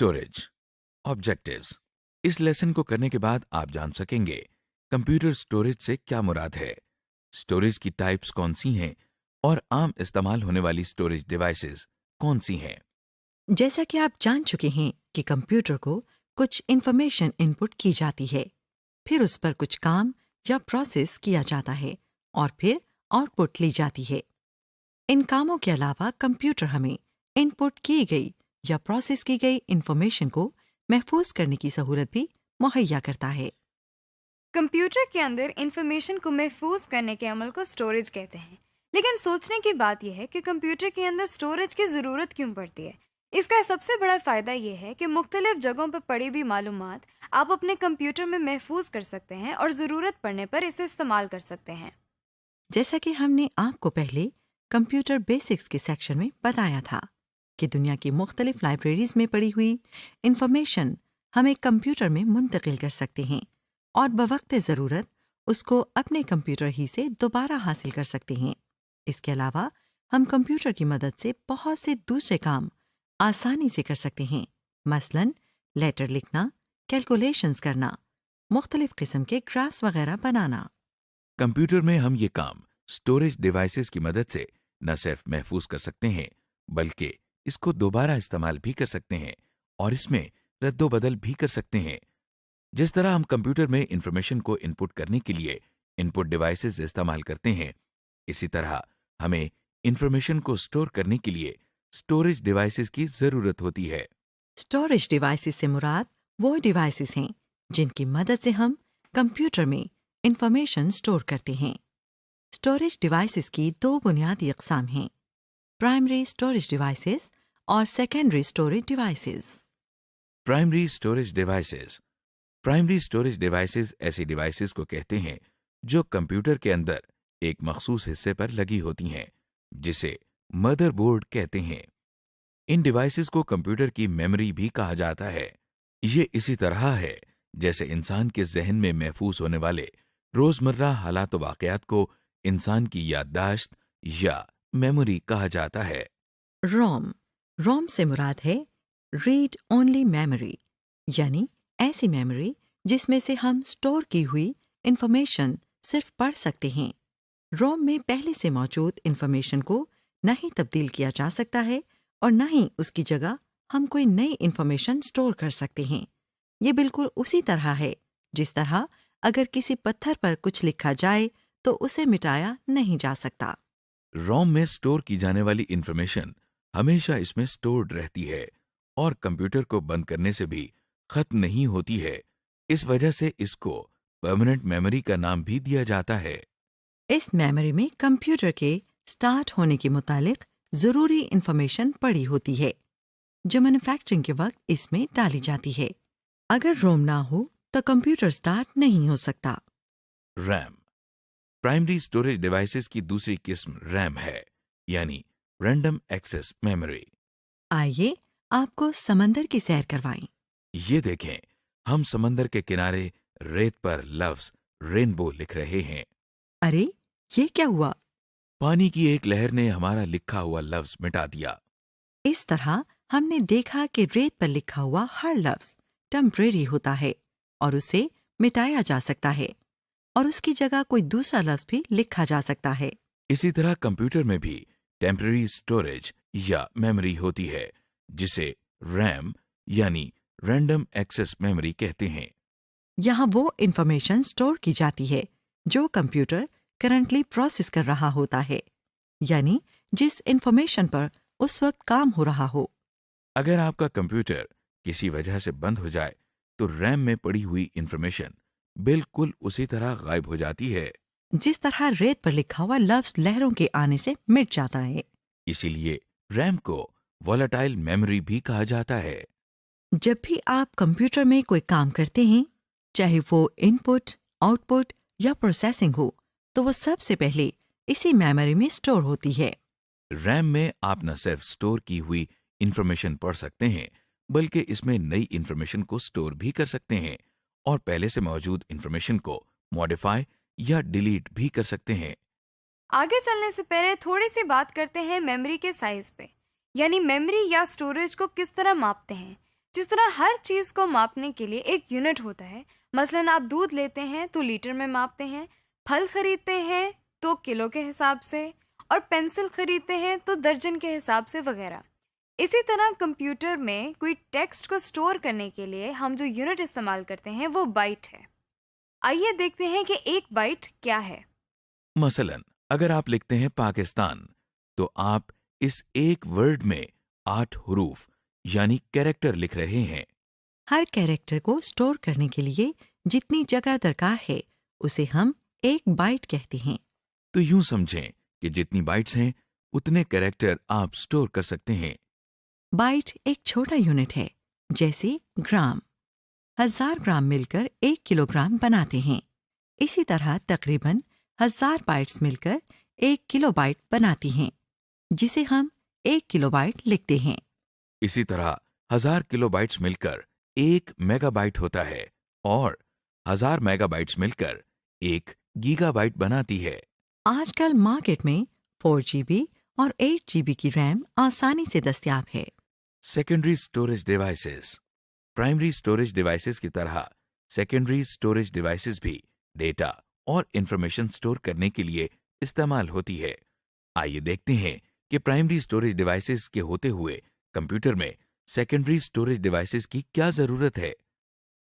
Storage objectives. इस lesson को करने के बाद आप जान सकेंगे कंप्यूटर स्टोरेज से क्या मुराद है, स्टोरेज की टाइप्स कौन सी हैं और आम इस्तेमाल होने वाली स्टोरेज डिवाइसेस कौन सी हैं। जैसा कि आप जान चुके हैं कि कंप्यूटर को कुछ इंफॉर्मेशन इनपुट की जाती है, फिर उस पर कुछ काम या प्रोसेस किया जाता है और फिर आउटपुट ली जाती है। इन कामों के अलावा कंप्यूटर हमें इनपुट की गई या प्रोसेस की गई इंफॉर्मेशन को महफूज करने की सहूलत भी मुहैया करता है। कंप्यूटर के अंदर इंफॉर्मेशन को महफूज करने के अमल को स्टोरेज कहते हैं। लेकिन सोचने की बात यह है कि कंप्यूटर के अंदर स्टोरेज की ज़रूरत क्यों पड़ती है। इसका सबसे बड़ा फ़ायदा यह है कि मुख्तलिफ जगहों पर पड़ी हुई मालूमात आप अपने कंप्यूटर में महफूज कर सकते हैं और ज़रूरत पड़ने पर इसे इस्तेमाल कर सकते हैं। जैसा कि हमने आपको पहले कंप्यूटर बेसिक्स के सेक्शन में बताया था कि दुनिया की मुख्तलिफ लाइब्रेरीज में पड़ी हुई इंफॉर्मेशन हम एक कंप्यूटर में मुंतकिल कर सकते हैं और बवक्त ज़रूरत उसको अपने कंप्यूटर ही से दोबारा हासिल कर सकते हैं। इसके अलावा हम कंप्यूटर की मदद से बहुत से दूसरे काम आसानी से कर सकते हैं, मसलन लेटर लिखना, कैलकुलेशंस करना, मुख्तलिफ किस्म के ग्राफ्स वगैरह बनाना। कंप्यूटर में हम ये काम स्टोरेज डिवाइसेस की मदद से न सिर्फ महफूज कर सकते हैं बल्कि इसको दोबारा इस्तेमाल भी कर सकते हैं और इसमें रद्दोबदल भी कर सकते हैं। जिस तरह हम कंप्यूटर में इंफॉर्मेशन को इनपुट करने के लिए इनपुट डिवाइसेस इस्तेमाल करते हैं, इसी तरह हमें इंफॉर्मेशन को स्टोर करने के लिए स्टोरेज डिवाइसेस की जरूरत होती है। स्टोरेज डिवाइसेस से मुराद वो डिवाइसेस हैं जिनकी मदद से हम कंप्यूटर में इंफॉर्मेशन स्टोर करते हैं। स्टोरेज डिवाइसेस की दो बुनियादी अक़साम हैं, प्राइमरी स्टोरेज डिवाइसेस और secondary storage devices. Primary storage devices. Primary storage devices ऐसी डिवाइसेस को कहते हैं जो कंप्यूटर के अंदर एक मखसूस हिस्से पर लगी होती हैं, जिसे मदरबोर्ड कहते हैं। इन डिवाइसेस को कंप्यूटर की मेमोरी भी कहा जाता है। ये इसी तरह है जैसे इंसान के जहन में महफूज होने वाले रोजमर्रा हालात वाकयात को इंसान की याददाश्त या मेमोरी कहा जाता है। रोम रोम से मुराद है रीड ओनली मेमोरी, यानी ऐसी मेमोरी जिसमें से हम स्टोर की हुई इंफॉर्मेशन सिर्फ पढ़ सकते हैं। रोम में पहले से मौजूद इंफॉर्मेशन को न ही तब्दील किया जा सकता है और न ही उसकी जगह हम कोई नई इंफॉर्मेशन स्टोर कर सकते हैं। ये बिल्कुल उसी तरह है जिस तरह अगर किसी पत्थर पर कुछ लिखा जाए तो उसे मिटाया नहीं जा सकता। रोम में स्टोर की जाने वाली इंफॉर्मेशन हमेशा इसमें स्टोर्ड रहती है और कंप्यूटर को बंद करने से भी खत्म नहीं होती है। इस वजह से इसको परमानेंट मेमोरी का नाम भी दिया जाता है। इस मेमोरी में कंप्यूटर के स्टार्ट होने के मुतालिक ज़रूरी इंफॉर्मेशन पड़ी होती है जो मैन्युफैक्चरिंग के वक्त इसमें डाली जाती है। अगर रोम ना हो तो कंप्यूटर स्टार्ट नहीं हो सकता। रैम। प्राइमरी स्टोरेज डिवाइसेस की दूसरी किस्म रैम है, यानी रैंडम एक्सेस मेमोरी। आइए आपको समंदर की सैर करवाएं। ये देखें, हम समंदर के किनारे रेत पर लफ्ज रेनबो लिख रहे हैं। अरे ये क्या हुआ? पानी की एक लहर ने हमारा लिखा हुआ लफ्ज मिटा दिया। इस तरह हमने देखा कि रेत पर लिखा हुआ हर लफ्ज टेम्परेरी होता है और उसे मिटाया जा सकता है और उसकी जगह कोई दूसरा लफ्ज भी लिखा जा सकता है। इसी तरह कंप्यूटर में भी टेम्पररी स्टोरेज या मेमोरी होती है, जिसे रैम यानी रैंडम एक्सेस मेमोरी कहते हैं। यहाँ वो इंफॉर्मेशन स्टोर की जाती है जो कंप्यूटर करंटली प्रोसेस कर रहा होता है, यानी जिस इंफॉर्मेशन पर उस वक्त काम हो रहा हो। अगर आपका कंप्यूटर किसी वजह से बंद हो जाए तो रैम में पड़ी हुई इंफॉर्मेशन बिल्कुल उसी तरह गायब हो जाती है, जिस तरह रेत पर लिखा हुआ लफ्ज लहरों के आने से मिट जाता है। इसीलिए रैम को वॉलेटाइल मेमोरी भी कहा जाता है। जब भी आप कंप्यूटर में कोई काम करते हैं, चाहे वो इनपुट, आउटपुट या प्रोसेसिंग हो, तो वो सबसे पहले इसी मेमोरी में स्टोर होती है। रैम में आप न सिर्फ स्टोर की हुई इंफॉर्मेशन पढ़ सकते हैं बल्कि इसमें नई इंफॉर्मेशन को स्टोर भी कर सकते हैं और पहले से मौजूद इंफॉर्मेशन को मॉडिफाई या डिलीट भी कर सकते हैं। आगे चलने से पहले थोड़ी सी बात करते हैं मेमोरी के साइज पे, यानी मेमोरी या स्टोरेज को किस तरह मापते हैं। जिस तरह हर चीज को मापने के लिए एक यूनिट होता है, मसलन आप दूध लेते हैं तो लीटर में मापते हैं, फल खरीदते हैं तो किलो के हिसाब से, और पेंसिल खरीदते हैं तो दर्जन के हिसाब से वगैरह। इसी तरह कंप्यूटर में कोई टेक्स्ट को स्टोर करने के लिए हम जो यूनिट इस्तेमाल करते हैं वो बाइट है। आइए देखते हैं कि एक बाइट क्या है। मसलन अगर आप लिखते हैं पाकिस्तान, तो आप इस एक वर्ड में 8 हुरूफ यानी कैरेक्टर लिख रहे हैं। हर कैरेक्टर को स्टोर करने के लिए जितनी जगह दरकार है उसे हम एक बाइट कहते हैं। तो यूं समझें कि जितनी बाइट्स हैं उतने कैरेक्टर आप स्टोर कर सकते हैं। बाइट एक छोटा यूनिट है, जैसे ग्राम। 1000 ग्राम मिलकर 1 किलोग्राम बनाते हैं। इसी तरह तकरीबन 1000 बाइट्स मिलकर 1 किलोबाइट बनाती हैं, जिसे हम 1 किलोबाइट लिखते हैं। इसी तरह 1000 किलोबाइट्स मिलकर 1 मेगाबाइट होता है और 1000 मेगाबाइट्स मिलकर 1 गीगाबाइट बनाती है। आजकल मार्केट में 4GB और 8GB की रैम आसानी से दस्तयाब है। Secondary storage devices. Primary storage devices की तरह सेकेंडरी स्टोरेज डिवाइसेस भी डेटा और इंफॉर्मेशन स्टोर करने के लिए इस्तेमाल होती है। आइए देखते हैं कि प्राइमरी स्टोरेज डिवाइसेस के होते हुए कंप्यूटर में सेकेंडरी स्टोरेज डिवाइसेस की क्या जरूरत है।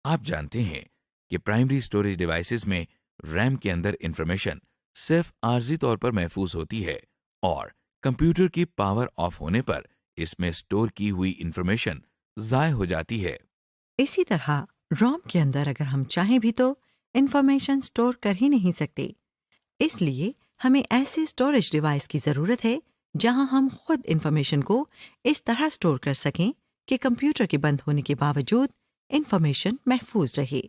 आप जानते हैं कि प्राइमरी स्टोरेज डिवाइसेस में रैम के अंदर इंफॉर्मेशन सिर्फ आर्जी तौर पर महफूज होती है और कंप्यूटर की पावर ऑफ होने पर इसमें स्टोर की हुई इंफॉर्मेशन ज़ाय हो जाती है। इसी तरह रोम के अंदर अगर हम चाहें भी तो इंफॉर्मेशन स्टोर कर ही नहीं सकते। इसलिए हमें ऐसे स्टोरेज डिवाइस की ज़रूरत है जहां हम खुद इंफॉर्मेशन को इस तरह स्टोर कर सकें कि कंप्यूटर के बंद होने के बावजूद इंफॉर्मेशन महफूज रहे।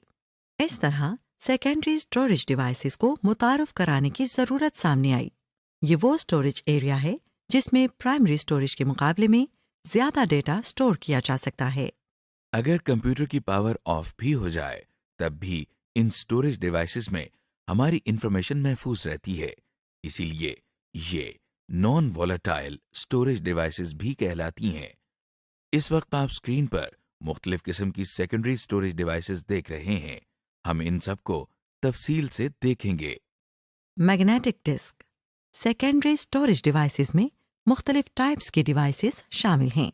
इस तरह सेकेंडरी स्टोरेज डिवाइसेस को मुतारफ कराने की ज़रूरत सामने आई। ये वो स्टोरेज एरिया है जिसमें प्राइमरी स्टोरेज के मुकाबले में ज़्यादा डेटा स्टोर किया जा सकता है। अगर कंप्यूटर की पावर ऑफ भी हो जाए तब भी इन स्टोरेज डिवाइसेस में हमारी इंफॉर्मेशन महफूज रहती है। इसीलिए ये नॉन वॉलेटाइल स्टोरेज डिवाइसेस भी कहलाती हैं। इस वक्त आप स्क्रीन पर मुख्तलिफ किस्म की सेकेंडरी स्टोरेज डिवाइसेस देख रहे हैं। हम इन सब को तफसील से देखेंगे। Magnetic disk. Secondary storage devices में मुख्तलिफ टाइप्स के डिवाइसेस शामिल हैं,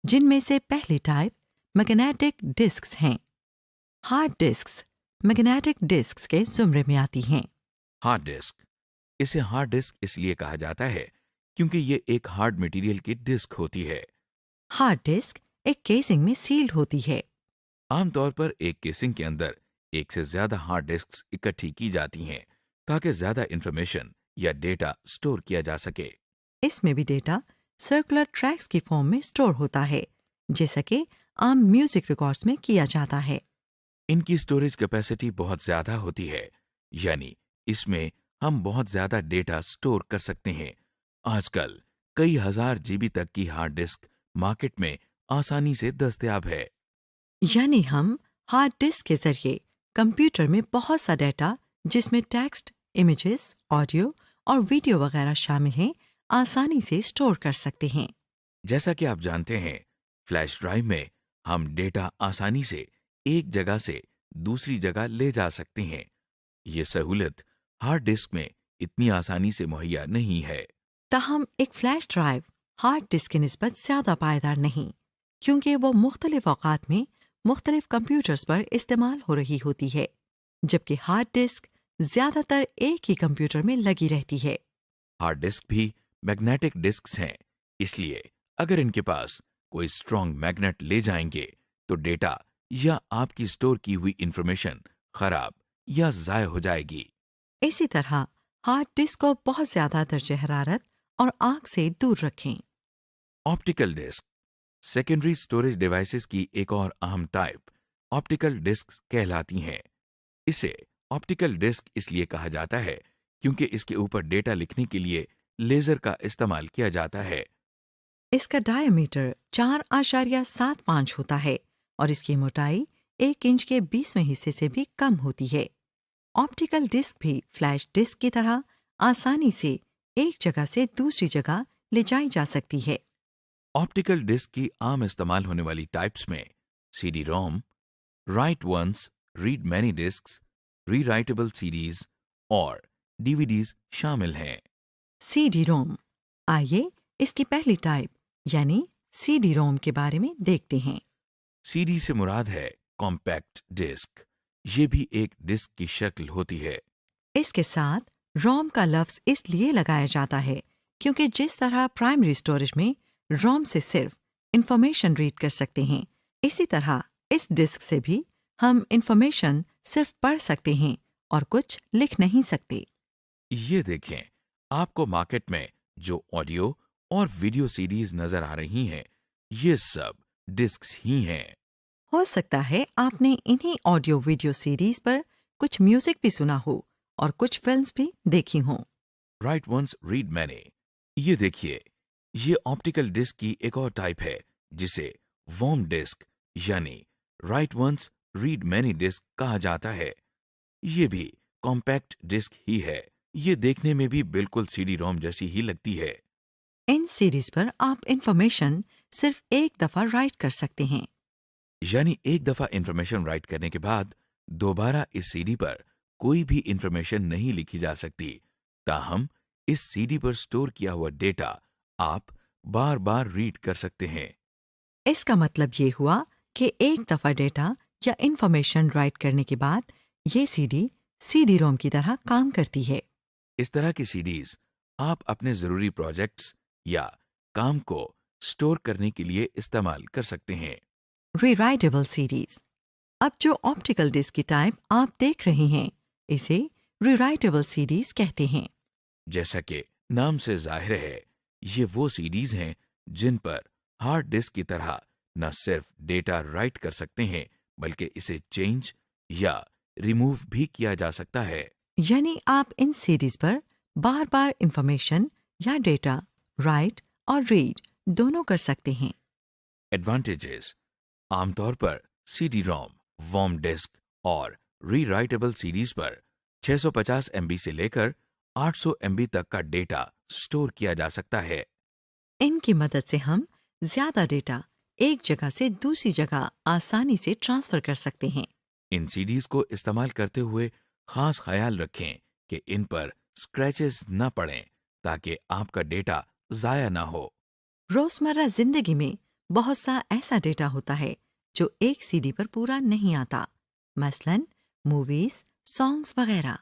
जिनमें से पहली टाइप मैग्नेटिक डिस्क्स हैं। हार्ड डिस्क्स मैग्नेटिक डिस्क्स के जुमरे में आती हैं। Hard disk. इसे हार्ड डिस्क इसलिए कहा जाता है क्योंकि ये एक हार्ड मटेरियल की डिस्क होती है। हार्ड डिस्क एक केसिंग में सील्ड होती है। आमतौर पर एक केसिंग के अंदर एक से ज्यादा हार्ड डिस्क्स इकट्ठी की जाती हैं ताकि ज्यादा इंफॉर्मेशन या डेटा स्टोर किया जा सके। इसमें भी डेटा सर्कुलर ट्रैक्स की फॉर्म में स्टोर होता है, जैसा कि आम म्यूजिक रिकॉर्ड्स में किया जाता है। इनकी स्टोरेज कैपेसिटी बहुत ज्यादा होती है, यानी इसमें हम बहुत ज्यादा डेटा स्टोर कर सकते हैं। आजकल कई हजार जीबी तक की हार्ड डिस्क मार्केट में आसानी से दस्तयाब है। यानी हम हार्ड डिस्क के जरिए कंप्यूटर में बहुत सा डेटा, जिसमें टेक्स्ट, इमेजेस, ऑडियो और वीडियो वगैरह शामिल हैं, आसानी से स्टोर कर सकते हैं। जैसा कि आप जानते हैं, फ्लैश ड्राइव में हम डेटा आसानी से एक जगह से दूसरी जगह ले जा सकते हैं। ये सहूलत हार्ड डिस्क में इतनी आसानी से मुहैया नहीं है। ताहम एक फ्लैश ड्राइव हार्ड डिस्क की निस्बत ज़्यादा पायदार नहीं, क्योंकि वो मुख्तलिफ औकात में मुख्तलिफ कंप्यूटर्स पर इस्तेमाल हो रही होती है, जबकि हार्ड डिस्क ज़्यादातर एक ही कंप्यूटर में लगी रहती है। हार्ड डिस्क भी मैग्नेटिक डिस्क्स हैं, इसलिए अगर इनके पास कोई स्ट्रॉन्ग मैग्नेट ले जाएंगे तो डेटा या आपकी स्टोर की हुई इंफॉर्मेशन खराब या ज़ाय हो जाएगी। इसी तरह हार्ड डिस्क को बहुत ज़्यादा दर्जे हरारत और आग से दूर रखें। Optical disc. Secondary storage devices की एक और अहम टाइप ऑप्टिकल डिस्क कहलाती हैं। इसे ऑप्टिकल डिस्क इसलिए कहा जाता है क्योंकि इसके ऊपर डेटा लिखने के लिए लेजर का इस्तेमाल किया जाता है। इसका डायमीटर 4.75 होता है और इसकी मोटाई 1 इंच के 20वें हिस्से से भी कम होती है। ऑप्टिकल डिस्क भी फ्लैश डिस्क की तरह आसानी से एक जगह से दूसरी जगह ले जाई जा सकती है। ऑप्टिकल डिस्क की आम इस्तेमाल होने वाली टाइप्स में CD ROM, right once, read many discus, rewritable CDs और डीवीडीज शामिल हैं। CD ROM. आइए इसकी पहली टाइप यानी सीडी रोम के बारे में देखते हैं। सीडी से मुराद है कॉम्पैक्ट डिस्क। ये भी एक डिस्क की शक्ल होती है। इसके साथ रोम का लफ्ज इसलिए लगाया जाता है क्योंकि जिस तरह प्राइमरी स्टोरेज में रोम से सिर्फ इंफॉर्मेशन रीड कर सकते हैं, इसी तरह इस डिस्क से भी हम इंफॉर्मेशन सिर्फ पढ़ सकते हैं और कुछ लिख नहीं सकते। ये देखें, आपको मार्केट में जो ऑडियो और वीडियो सीडीज नजर आ रही हैं, ये सब डिस्क्स ही हैं। हो सकता है आपने इन्हीं ऑडियो वीडियो सीरीज पर कुछ म्यूजिक भी सुना हो और कुछ फिल्म्स भी देखी हों। Right once read many. ये देखिए, ये ऑप्टिकल डिस्क की एक और टाइप है जिसे वॉर्म डिस्क यानी right once read many disc कहा जाता है। ये भी कॉम्पैक्ट डिस्क ही है। ये देखने में भी बिल्कुल सीडी रोम जैसी ही लगती है। इन सीरीज पर आप इंफॉर्मेशन सिर्फ एक दफा राइट कर सकते हैं। यानी एक दफा इंफॉर्मेशन राइट करने के बाद दोबारा इस सीडी पर कोई भी इंफॉर्मेशन नहीं लिखी जा सकती। ताहम इस सीडी पर स्टोर किया हुआ डेटा आप बार बार रीड कर सकते हैं। इसका मतलब ये हुआ कि एक दफा डेटा या इंफॉर्मेशन राइट करने के बाद ये सीडी रोम की तरह काम करती है। इस तरह की सीडीज आप अपने जरूरी प्रोजेक्ट्स या काम को स्टोर करने के लिए इस्तेमाल कर सकते हैं। Rewritable series. अब जो ऑप्टिकल डिस्क की टाइप आप देख रहे हैं, इसे रीराइटेबल सीरीज कहते हैं। जैसा कि नाम से जाहिर है, ये वो सीडीज हैं जिन पर हार्ड डिस्क की तरह न सिर्फ डेटा राइट कर सकते हैं बल्कि इसे चेंज या रिमूव भी किया जा सकता है। यानी आप इन सीरीज पर बार बार इंफॉर्मेशन या डेटा राइट और रीड दोनों कर सकते हैं। एडवांटेजेस। आमतौर पर सीडी रोम, वॉर्म डिस्क और रीराइटेबल सीडीज पर 650 MB से लेकर 800 MB तक का डेटा स्टोर किया जा सकता है। इनकी मदद से हम ज्यादा डेटा एक जगह से दूसरी जगह आसानी से ट्रांसफर कर सकते हैं। इन सीडीज को इस्तेमाल करते हुए खास ख्याल रखें कि इन पर स्क्रैचेस न पड़ें ताकि आपका डेटा जाया ना हो। रोजमर्रा जिंदगी में बहुत सा ऐसा डेटा होता है जो एक सीडी पर पूरा नहीं आता, मसलन मूवीज, सॉन्ग्स वगैरह।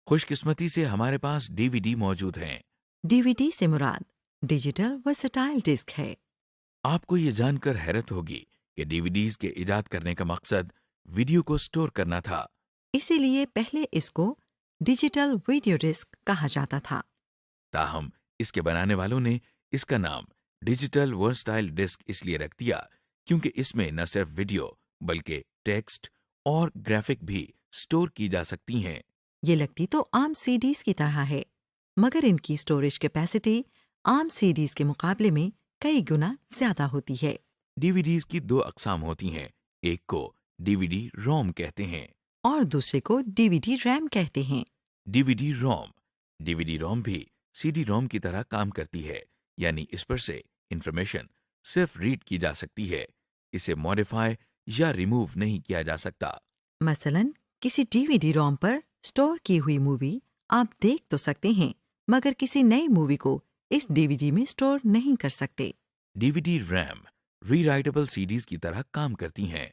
खुशकिस्मती से हमारे पास डीवीडी मौजूद हैं। डीवीडी से मुराद डिजिटल वर्सेटाइल डिस्क है। आपको ये जानकर हैरत होगी कि डीवीडीज के इजाद करने का मकसद वीडियो को स्टोर करना था। इसीलिए पहले इसको डिजिटल वीडियो डिस्क कहा जाता था। ताहम इसके बनाने वालों ने इसका नाम डिजिटल वर्सटाइल डिस्क इसलिए रख दिया क्योंकि इसमें न सिर्फ वीडियो बल्कि टेक्स्ट और ग्राफिक भी स्टोर की जा सकती हैं। ये लगती तो आम सीडीज की तरह है, मगर इनकी स्टोरेज कैपेसिटी आम सीडीज के मुकाबले में कई गुना ज्यादा होती है। डीवीडीज की दो अकसाम होती हैं। एक को डीवीडी रोम कहते हैं और दूसरे को डीवीडी रैम कहते हैं। डीवीडी रोम। डीवीडी रोम भी सीडी रोम की तरह काम करती है, यानी इस पर से इंफॉर्मेशन सिर्फ रीड की जा सकती है। इसे मॉडिफाई या रिमूव नहीं किया जा सकता। मसलन किसी डीवीडी रोम पर स्टोर की हुई मूवी आप देख तो सकते हैं, मगर किसी नई मूवी को इस डीवीडी में स्टोर नहीं कर सकते। डीवीडी रैम रीराइटेबल सीडीज की तरह काम करती हैं।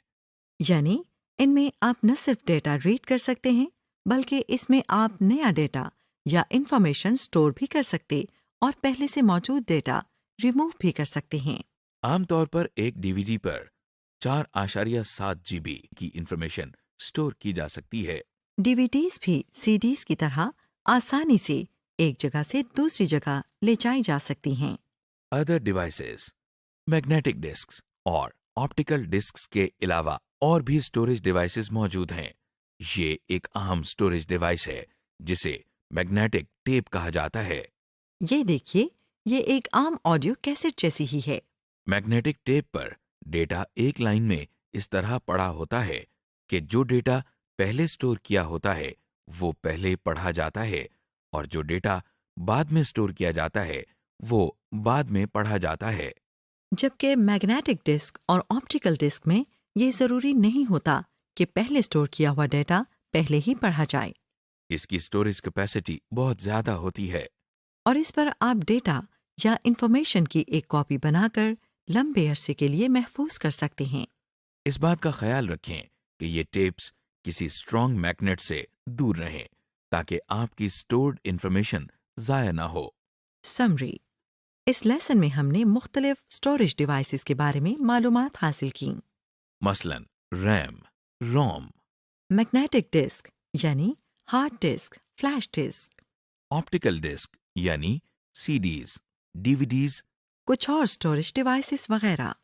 यानी इनमें आप न सिर्फ डेटा रीड कर सकते हैं, बल्कि इसमें आप नया डेटा या इंफॉर्मेशन स्टोर भी कर सकते और पहले से मौजूद डेटा रिमूव भी कर सकते हैं। आमतौर पर एक डीवीडी पर 4.7 GB की इंफॉर्मेशन स्टोर की जा सकती है। डीवीडीज भी सीडीज की तरह आसानी से एक जगह से दूसरी जगह ले जाई जा सकती हैं। Other devices. मैग्नेटिक डिस्क्स और ऑप्टिकल डिस्क्स के अलावा और भी स्टोरेज डिवाइसेस मौजूद हैं। ये एक अहम स्टोरेज डिवाइस है जिसे मैग्नेटिक टेप कहा जाता है। ये देखिए, ये एक आम ऑडियो कैसेट जैसी ही है। मैग्नेटिक टेप पर डेटा एक लाइन में इस तरह पड़ा होता है कि जो डेटा पहले स्टोर किया होता है वो पहले पढ़ा जाता है और जो डेटा बाद में स्टोर किया जाता है वो बाद में पढ़ा जाता है। जबकि मैग्नेटिक डिस्क और ऑप्टिकल डिस्क में ये ज़रूरी नहीं होता कि पहले स्टोर किया हुआ डेटा पहले ही पढ़ा जाए, इसकी स्टोरेज कैपेसिटी बहुत ज्यादा होती है। और इस पर आप डेटा या इंफॉर्मेशन की एक कॉपी बनाकर लंबे अरसे के लिए महफूज कर सकते हैं। इस बात का ख्याल रखें कि ये टेप्स किसी स्ट्रॉन्ग मैग्नेट से दूर रहें ताकि आपकी स्टोर्ड इंफॉर्मेशन ज़ाया ना हो। समरी: इस लेसन में हमने मुख्तलिफ स्टोरेज डिवाइसेस के बारे में मालूमात हासिल की। मसलन रैम, रोम, मैग्नेटिक डिस्क यानी hard disk, flash disc, optical disc यानी सीडीज, डीवीडीज, कुछ और स्टोरेज डिवाइसेस वगैरह।